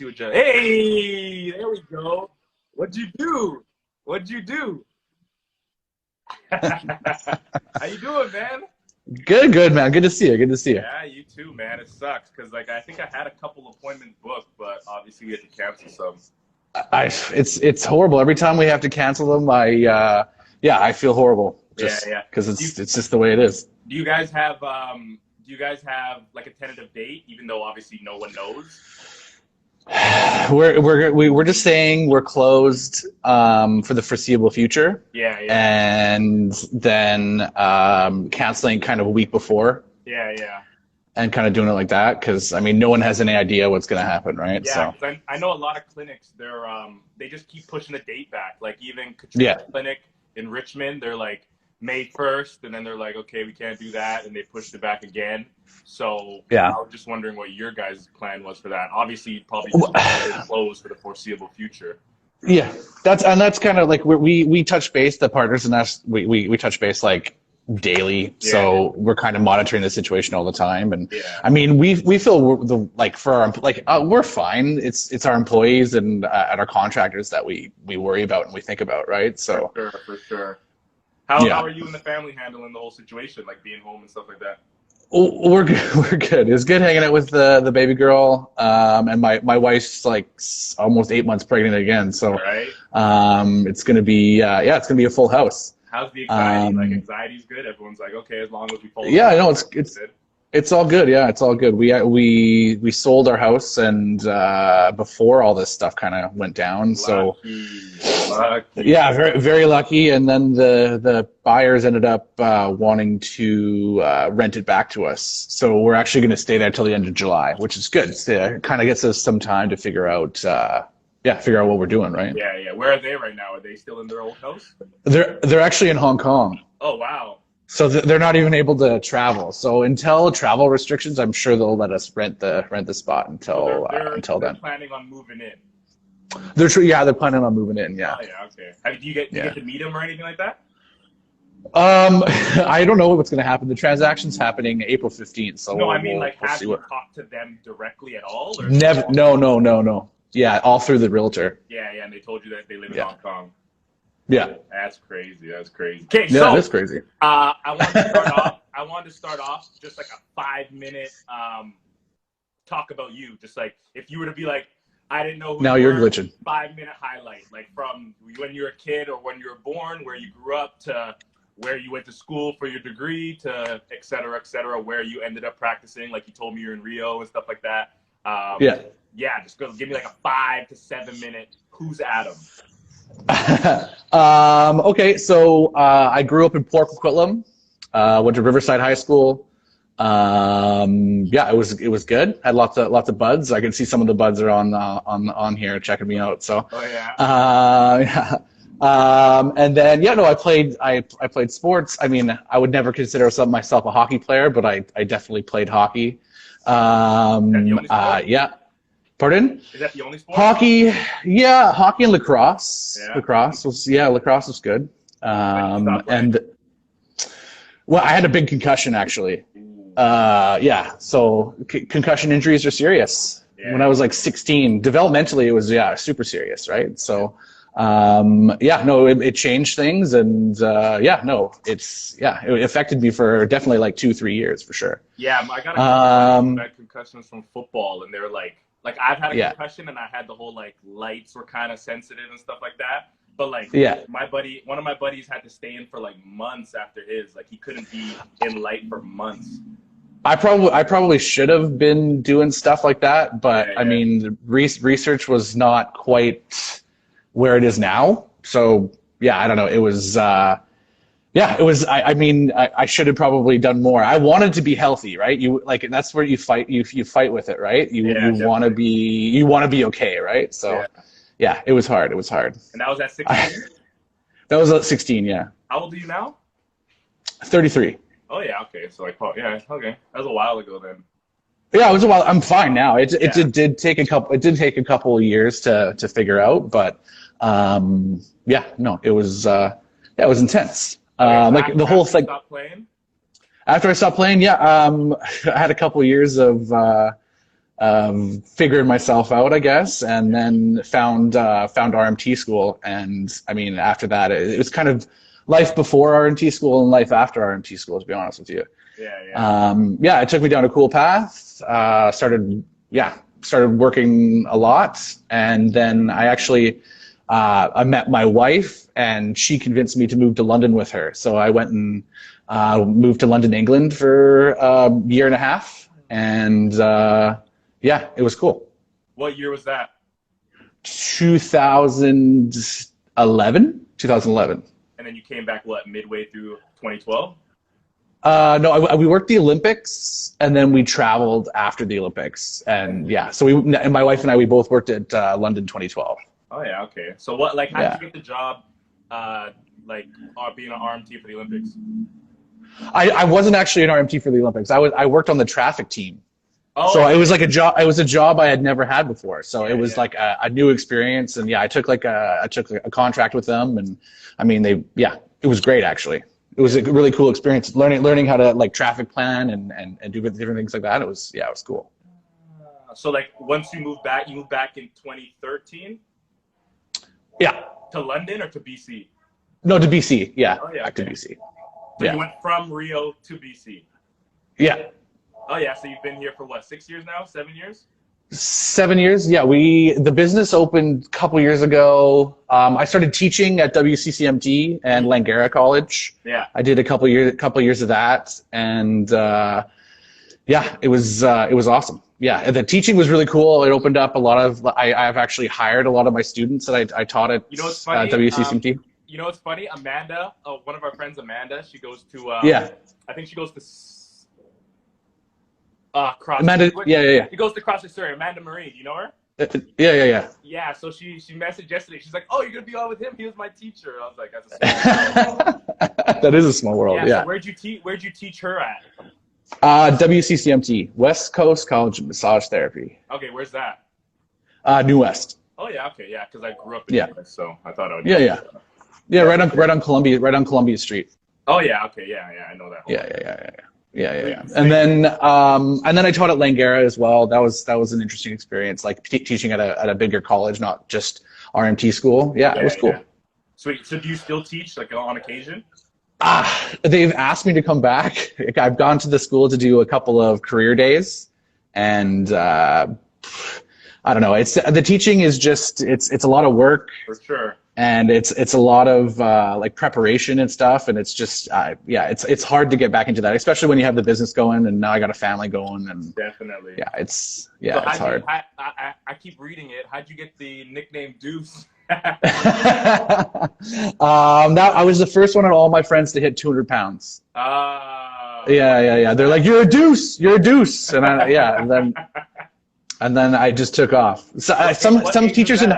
Hey, there we go. What'd you do? What'd you do? How you doing, man? Good, man. Good to see you. Good to see you. Yeah, you too, man. It sucks because I think I had a couple appointments booked, but obviously we had to cancel some. It's horrible. Every time we have to cancel them, I feel horrible. Yeah, Just yeah. because Do you, it's just the way it is. do you guys have like a tentative date, even though obviously no one knows? We're just saying we're closed for the foreseeable future, Yeah, yeah, and then canceling kind of a week before, yeah, yeah. and kind of doing it like that because I mean no one has any idea what's going to happen, right? Yeah, So 'cause I know a lot of clinics. They just keep pushing the date back. Like even yeah. Katrina's clinic in Richmond, they're like May 1st, and then they're like, okay, we can't do that, and they pushed it back again. So Yeah. I was just wondering what your guys' plan was for that. Obviously, you'd probably just want to close for the foreseeable future. Yeah, that's kind of like we touch base, the partners and us. We touch base like daily, Yeah. so we're kind of monitoring the situation all the time. And Yeah. I mean, we feel like for our we're fine. It's our employees and our contractors that we worry about and we think about, right? So For sure. How yeah. are you and the family handling the whole situation, like being home and stuff like that? We're good. We're good. It's good hanging out with the baby girl. And my wife's like almost 8 months pregnant again. So Right? it's gonna be it's gonna be a full house. How's the anxiety? Like anxiety's good. Everyone's like, okay, as long as we follow. Yeah, no, it's all good. Yeah, it's all good. We sold our house and before all this stuff kind of went down. So Lucky. yeah, very very lucky. And then the buyers ended up wanting to rent it back to us. So we're actually going to stay there till the end of July, which is good. It kind of gets us some time to figure out what we're doing, right? Yeah, yeah. Where are they right now? Are they still in their old house? They're actually in Hong Kong. Oh, wow. So they're not even able to travel. So until travel restrictions, I'm sure they'll let us rent the spot until They're then. planning on moving in. They're planning on moving in. Yeah. Oh, yeah, okay. Do you get to meet them or anything like that? I don't know what's going to happen. The transaction's happening April 15th. So No, I mean, like, we'll have see you what. talked to them directly at all? Or Never. No. Yeah, all through the realtor. Yeah, yeah, and they told you that they live in Yeah. Hong Kong. Yeah. That's crazy. Okay, Yeah, so that's crazy. I wanted to start off just like a 5-minute talk about you. Just like if you were to be like, I didn't know who Now you you're were, glitching. 5-minute highlight, like from when you were a kid or when you were born, where you grew up to where you went to school for your degree to et cetera, where you ended up practicing. Like you told me you're in Rio and stuff like that. Yeah, just go give me like a 5 to 7 minute. Who's Adam? Okay, so I grew up in Port Coquitlam. Went to Riverside High School. It was good. Had lots of buds. I can see some of the buds are on here checking me out. So Oh yeah. yeah. And then I played sports. I mean, I would never consider myself a hockey player, but I definitely played hockey. Is that the only sport? Yeah. Pardon? Is that the only sport? Hockey, yeah, hockey and lacrosse. Yeah. Lacrosse was good. When did you stop playing? And well, I had a big concussion actually. Ooh. So concussion injuries are serious. Yeah. When I was like 16, developmentally it was super serious, right? So it changed things, and it affected me for definitely like 2-3 years for sure. Yeah, I got a couple bad concussions from football, and they're like I've had a Yeah. concussion, and I had the whole like lights were kind of sensitive and stuff like that. But like Yeah. one of my buddies had to stay in for like months after his. Like he couldn't be in light for months. I probably should have been doing stuff like that, but Yeah, I mean, the research was not quite where it is now. So yeah, I don't know. It was it was. I mean, I should have probably done more. I wanted to be healthy, right? You like, and that's where you fight. You fight with it, right? You want to be okay, right? So yeah, it was hard. It was hard. And that was at 16. That was at 16. Yeah. How old are you now? 33. Oh yeah, okay. So like, okay, that was a while ago then. Yeah, it was a while. I'm fine now. It did take a couple. It did take a couple of years to figure out, but it was it was intense. Like the whole thing. Stop playing? After I stopped playing, I had a couple of years of figured myself out, I guess, and then found RMT school. And I mean, after that, it was kind of life before RMT school and life after RMT school, to be honest with you. Yeah, it took me down a cool path. Started working a lot, and then I met my wife, and she convinced me to move to London with her. So I went and moved to London, England for a year and a half, and yeah, it was cool. What year was that? 2011. And then you came back, what, midway through 2012? No, we worked the Olympics, and then we traveled after the Olympics, and yeah, so and my wife and I, we both worked at London 2012. Oh yeah, okay. So what, like, how did you get the job, being an RMT for the Olympics? I wasn't actually an RMT for the Olympics. I worked on the traffic team. Oh, so okay. it was like a job. It was a job I had never had before. So it was like a new experience, and yeah, I took a contract with them, and I mean it was great actually. It was a really cool experience, learning how to like traffic plan and do different things like that. It was cool. So like once you moved back in 2013? Yeah. To London or to BC? No, to BC. Yeah. Oh, yeah, back okay. to BC. So you went from Rio to BC? Yeah. Oh yeah, so you've been here for what, 6 years now? 7 years? 7 years. Yeah, the business opened a couple years ago. I started teaching at WCCMT and Langara College. Yeah. I did a couple years of that, and yeah, it was awesome. Yeah, the teaching was really cool. It opened up a lot of. I've actually hired a lot of my students that I taught at WCCMT. You know what's funny? Amanda, one of our friends, Amanda, she goes to. Yeah. I think she goes to. Amanda, yeah. She goes to CrossFit Surrey. Amanda Marie, do you know her? Yeah. Yeah, so she messaged yesterday. She's like, "Oh, you're gonna be on with him? He was my teacher." I was like, "That's a small world." That is a small world. Yeah. So where'd you teach her at? WCCMT, West Coast College of Massage Therapy. Okay, where's that? New West. Oh yeah, okay, yeah, because I grew up in New West, so I thought I would. Yeah, right on Columbia Street. Oh yeah, okay, yeah, I know that. Yeah. And then I taught at Langara as well. That was an interesting experience, like teaching at a bigger college, not just RMT school. Yeah, it was cool. Yeah. Sweet. So do you still teach like on occasion? They've asked me to come back. I've gone to the school to do a couple of career days, and I don't know. The teaching is just it's a lot of work. For sure. And it's a lot of like preparation and stuff, and it's just it's hard to get back into that, especially when you have the business going, and now I got a family going, and definitely it's it's hard. I keep reading it. How'd you get the nickname Deuce? I was the first one of all my friends to hit 200 pounds. Yeah. They're like, you're a deuce, and and then I just took off. So some teachers in.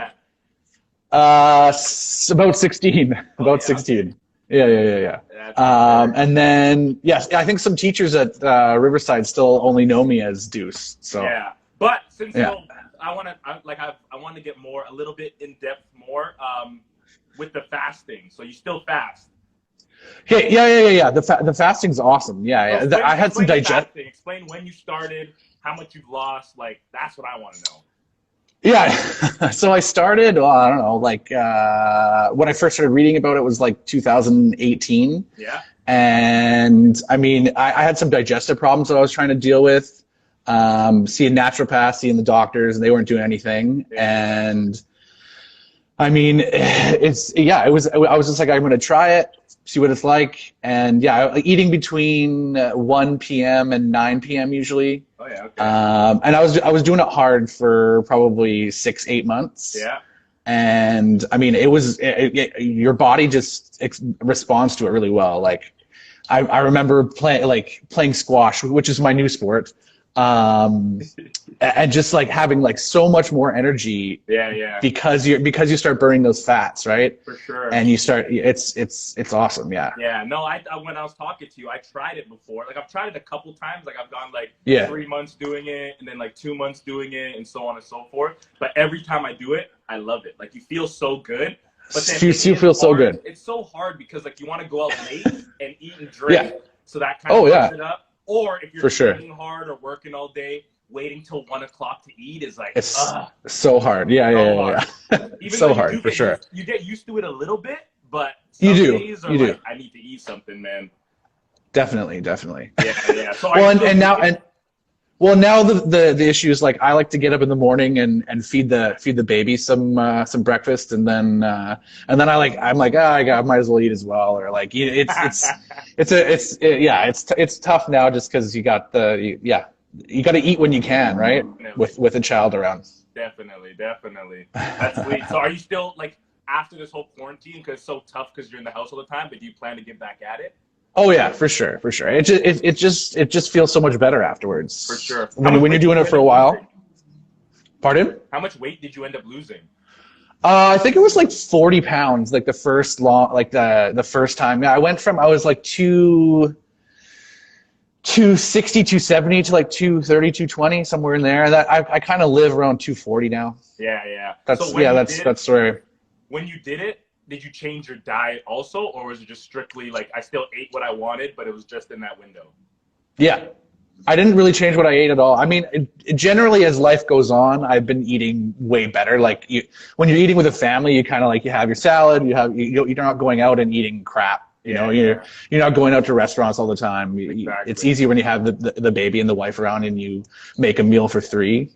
About 16. About 16. Yeah. And then, yes, I think some teachers at Riverside still only know me as Deuce. So yeah, but since I want to get a little bit in depth more with the fasting. So you still fast? Yeah. The fasting's awesome. Yeah. I had some digestion. Explain when you started, how much you've lost. Like that's what I want to know. Yeah, so I started, I don't know, like when I first started reading about it was like 2018. Yeah. And I mean, I had some digestive problems that I was trying to deal with, seeing naturopaths, seeing the doctors, and they weren't doing anything. Yeah. And I mean, I was just like, I'm going to try it, see what it's like. And yeah, eating between 1 p.m. and 9 p.m. usually. Oh yeah. Okay. And I was doing it hard for probably 6-8 months. Yeah. And I mean, your body just responds to it really well. Like I remember playing squash, which is my new sport. And just like having like so much more energy. Yeah. Because you start burning those fats, right? For sure. And you start, it's awesome. Yeah. Yeah. No, when I was talking to you, I tried it before. Like I've tried it a couple times. Like I've gone like 3 months doing it, and then like 2 months doing it, and so on and so forth. But every time I do it, I love it. Like you feel so good. But then you feel so good. It's so hard because like you want to go out late and eat and drink. Yeah. So that kind of messes it up. Or if you're training hard or working all day, waiting till 1 o'clock to eat is like, It's so hard. Yeah. Even so though hard for sure. You get used to it a little bit, but some you do. days are you like, do. I need to eat something, man. Definitely. Yeah. So well, now the issue is like I like to get up in the morning and feed the baby some breakfast, and then I might as well eat as well, or like it's tough now just because you got to eat when you can, right? With a child around. Definitely. That's sweet. So are you still like after this whole quarantine, because it's so tough because you're in the house all the time, but do you plan to get back at it? Oh yeah, for sure. It just feels so much better afterwards. For sure. When you're doing it for a while. Pardon? How much weight did you end up losing? I think it was like 40 pounds, like the first the first time. Yeah, I was like 260, 270 to like 230, 220, somewhere in there. That I kind of live around 240 now. Yeah. That's where. When you did it, did you change your diet also, or was it just strictly like I still ate what I wanted, but it was just in that window? Yeah, I didn't really change what I ate at all. I mean, generally as life goes on, I've been eating way better. Like when you're eating with a family, you kind of like you have your salad, you're not going out and eating crap. You're not going out to restaurants all the time. Exactly. It's easier when you have the baby and the wife around and you make a meal for 3.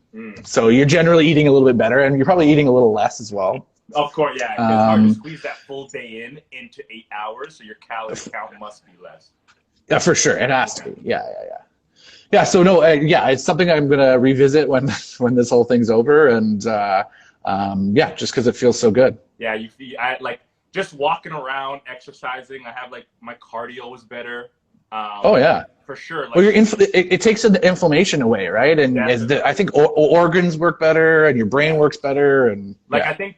So you're generally eating a little bit better, and you're probably eating a little less as well. Of course, yeah. It's hard to squeeze that full day into 8 hours, so your calorie count must be less. Yeah, for sure. It has to be. Yeah. So no, it's something I'm gonna revisit when this whole thing's over, and just because it feels so good. Yeah, I like just walking around, exercising. I have like my cardio was better. For sure. Like, well, it takes the inflammation away, right? And I think organs work better, and your brain works better, and I think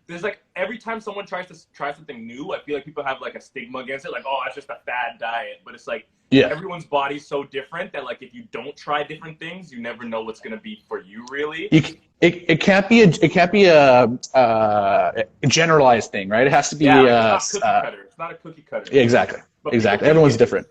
there's like every time someone tries to try something new, I feel like people have like a stigma against it, like, oh, it's just a fad diet. But it's like everyone's body's so different that like if you don't try different things, you never know what's gonna be for you, really. It can't be a generalized thing, right? It has to be it's not a cookie cutter. Exactly. Everyone's different.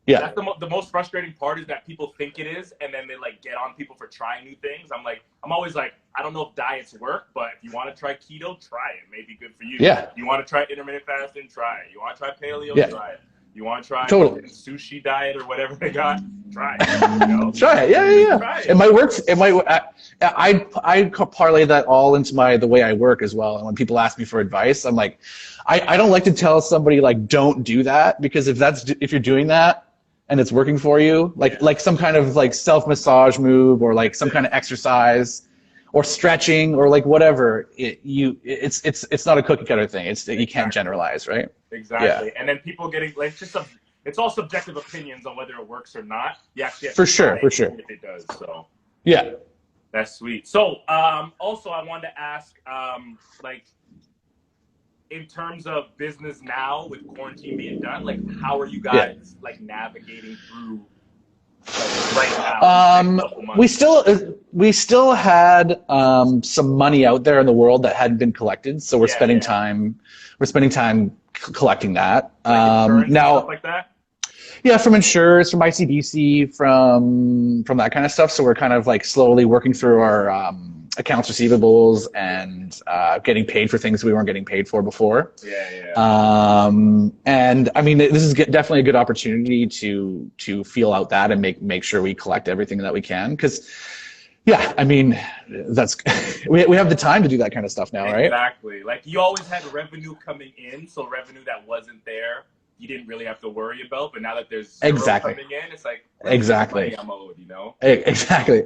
Yeah. That's the most frustrating part, is that people think it is, and then they like get on people for trying new things. I'm always like, I don't know if diets work, but if you want to try keto, try it. It may be good for you. Yeah. You want to try intermittent fasting, try it. You want to try paleo, try it. You want to try sushi diet or whatever they got, try it. Try it. Yeah. Try it. It might work. I parlay that all into the way I work as well. And when people ask me for advice, I'm like, I don't like to tell somebody like, don't do that, because if you're doing that and it's working for you, like some kind of like self-massage move, or like some kind of exercise or stretching, or like whatever, it's not a cookie cutter thing. You can't generalize, right? Exactly. Yeah. And then people getting like it's all subjective opinions on whether it works or not. You actually have for to sure. if it does. So yeah, that's sweet. So also I wanted to ask like, in terms of business now with quarantine being done, like how are you guys like navigating through right now? We still had some money out there in the world that hadn't been collected, so we're spending time collecting that. Like now, stuff like that. Yeah, from insurers, from ICBC, from that kind of stuff. So we're kind of like slowly working through our accounts receivables and getting paid for things we weren't getting paid for before. And I mean, this is definitely a good opportunity to feel out that and make sure we collect everything that we can, because I mean, that's we have the time to do that kind of stuff now, right? Exactly. Like you always had revenue coming in, so revenue that wasn't there, you didn't really have to worry about. But now that there's zero coming in, it's like exactly I'm owed, you know? Exactly.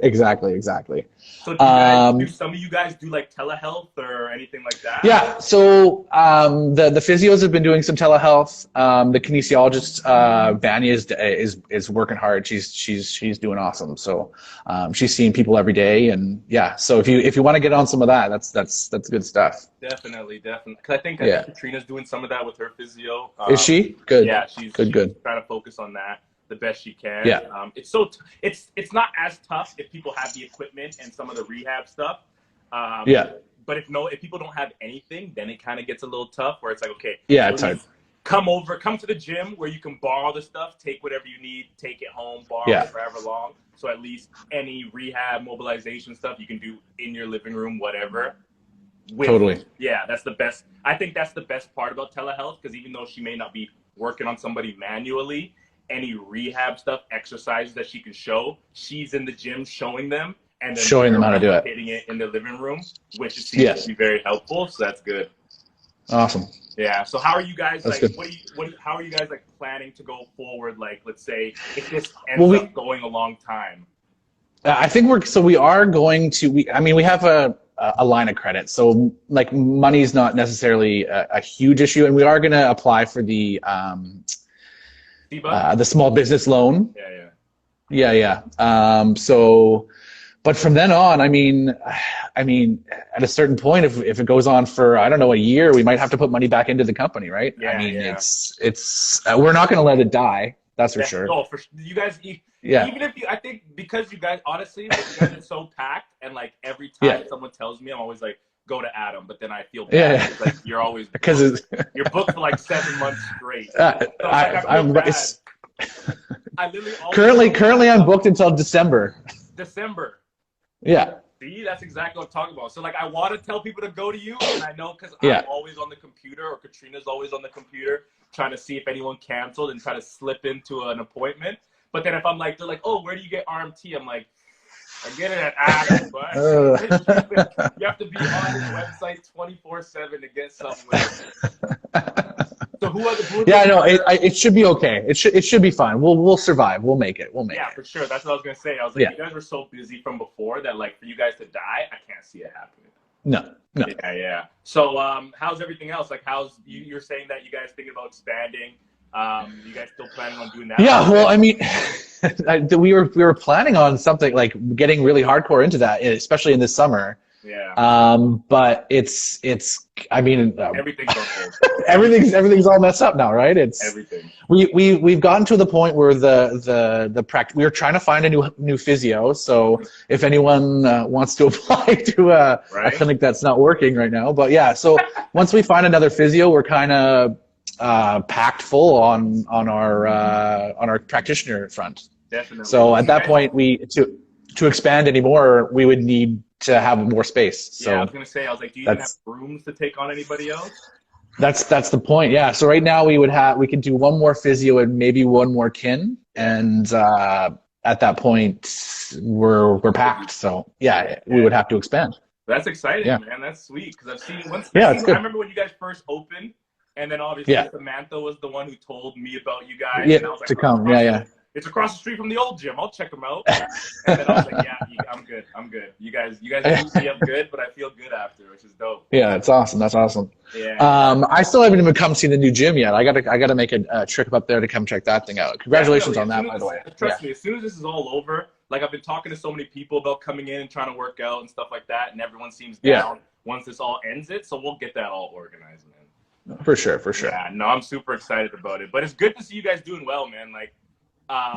So do some of you guys do like telehealth or anything like that? Yeah. So the physios have been doing some telehealth. The kinesiologist Vanya is working hard. She's doing awesome. So she's seeing people every day, and so if you want to get on some of that, that's good stuff. Definitely. Because I think Katrina's doing some of that with her physio. Is she? Good. Yeah, she's good. Trying to focus on that the best she can. Yeah. It's it's not as tough if people have the equipment and some of the rehab stuff. But if people don't have anything, then it kind of gets a little tough, where it's like, okay, it's hard. come to the gym where you can borrow the stuff, take whatever you need, take it home, borrow it forever long. So at least any rehab, mobilization stuff you can do in your living room, whatever. Totally. Yeah, that's the best. I think that's the best part about telehealth, because even though she may not be working on somebody manually, any rehab stuff, exercises that she can show, she's in the gym showing them, and then showing them how to do it, hitting it in the living room, which seems to be very helpful. So that's good. Awesome. Yeah. So how are you guys that's like? good. How are you guys like planning to go forward? Like, let's say if this ends up going a long time. I think we are going to. We have a line of credit, so like money's not necessarily a huge issue, and we are going to apply for the small business loan. Yeah. So, but from then on, I mean, at a certain point, if it goes on for, I don't know, a year, we might have to put money back into the company, right? It's we're not going to let it die. That's for sure. No, you guys. Even if I think because you guys, honestly, like, you guys are so packed, and like every time someone tells me, I'm always like, go to Adam, but then I feel bad. Yeah. Like you're always because you're booked for like 7 months straight. So I'm I literally currently I'm booked until December. Yeah. See, that's exactly what I'm talking about. So like I want to tell people to go to you, and I know because I'm always on the computer, or Katrina's always on the computer trying to see if anyone canceled and try to slip into an appointment. But then if I'm like, they're like, oh, where do you get RMT? I'm like, I get it at Adam, but you have to be on his website 24/7 to get somewhere. So who are the it should be okay. It should be fine. We'll survive. We'll make it. Yeah, for sure. That's what I was gonna say. I was like, you guys were so busy from before that like for you guys to die, I can't see it happening. No. Yeah. So how's everything else? Like you're saying that you guys thinking about expanding. You guys still planning on doing that? Yeah, well, I mean, we were planning on something like getting really hardcore into that, especially in this summer. Yeah. But it's I mean, everything's on hold. everything's all messed up now, right? It's everything. We've gotten to the point where we are trying to find a new physio. So if anyone wants to apply to a clinic that's not working right now, but yeah, so once we find another physio, we're kind of packed full on our practitioner front. Definitely. So at that point, to expand anymore, we would need to have more space. So I was gonna say, I was like, do you even have rooms to take on anybody else? That's the point. Yeah. So right now we could do one more physio and maybe one more kin, and at that point we're packed. So we would have to expand. That's exciting, man. That's sweet because I've seen once. It's good. I remember when you guys first opened. And then obviously Samantha was the one who told me about you guys. Yeah, and I was like, to come. Yeah. It's across the street from the old gym. I'll check them out. And then I was like, I'm good. You guys beat me up good, but I feel good after, which is dope. Yeah, that's awesome. Yeah. I still haven't even come see the new gym yet. I gotta make a trip up there to come check that thing out. Congratulations on that, by the way. Trust me, as soon as this is all over, like I've been talking to so many people about coming in and trying to work out and stuff like that, and everyone seems down once this all ends so we'll get that all organized, man. For sure. Yeah, no, I'm super excited about it. But it's good to see you guys doing well, man. Like, I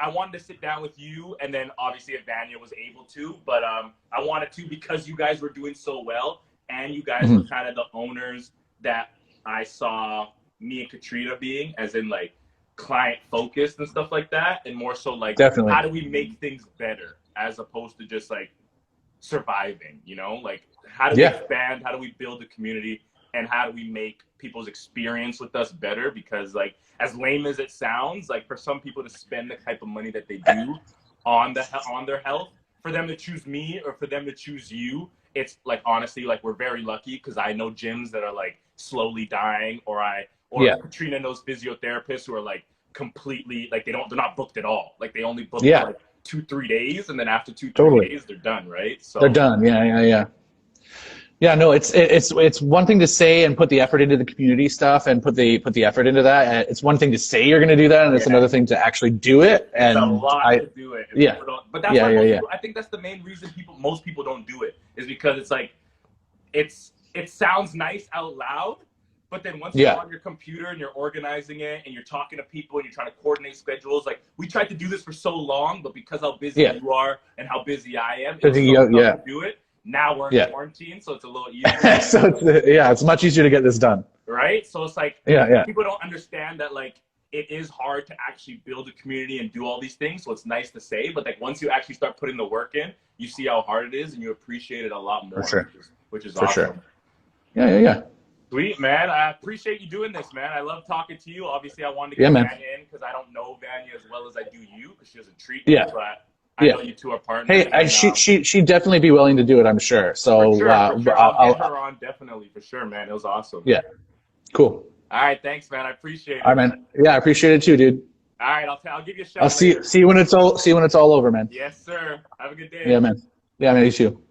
wanted to sit down with you, and then obviously if Vanya was able to, but I wanted to because you guys were doing so well, and you guys were kind of the owners that I saw me and Katrina being, as in like client focused and stuff like that, and more so like how do we make things better as opposed to just like surviving, like how do we expand, how do we build a community, and how do we make people's experience with us better? Because like as lame as it sounds, like for some people to spend the type of money that they do on their health, for them to choose me or for them to choose you, it's like honestly like we're very lucky because I know gyms that are like slowly dying, or Katrina knows physiotherapists who are like completely like they're not booked at all, like they only book like 2-3 days, and then after 2-3 days they're done, right? So they're done. Yeah, no, it's one thing to say and put the effort into the community stuff and put the effort into that. It's one thing to say you're going to do that, and it's another thing to actually do it. And it's a lot to do it. But that's why I think that's the main reason most people don't do it, is because it's like it sounds nice out loud, but then once you're on your computer and you're organizing it and you're talking to people and you're trying to coordinate schedules, like we tried to do this for so long, but because how busy you are and how busy I am, it's so tough to do it. Now we're in quarantine, so it's a little easier. So it's much easier to get this done. right? So it's like Yeah. people don't understand that like it is hard to actually build a community and do all these things. So it's nice to say, but like once you actually start putting the work in, you see how hard it is and you appreciate it a lot more, For sure. which is For awesome. sure. Yeah. Sweet, man. I appreciate you doing this, man. I love talking to you. Obviously, I wanted to get Vanya in because I don't know Vanya as well as I do you because she doesn't treat me, but I know you two are partners. Hey, she'd definitely be willing to do it, I'm sure. So for sure. I'll get her on definitely, for sure, man. It was awesome. Yeah. Cool. All right, thanks, man. I appreciate it. All right, man. Yeah, I appreciate it too, dude. All right, I'll give you a shout. I'll see you when it's all over, man. Yes, sir. Have a good day. Yeah, man. Yeah, man. You too.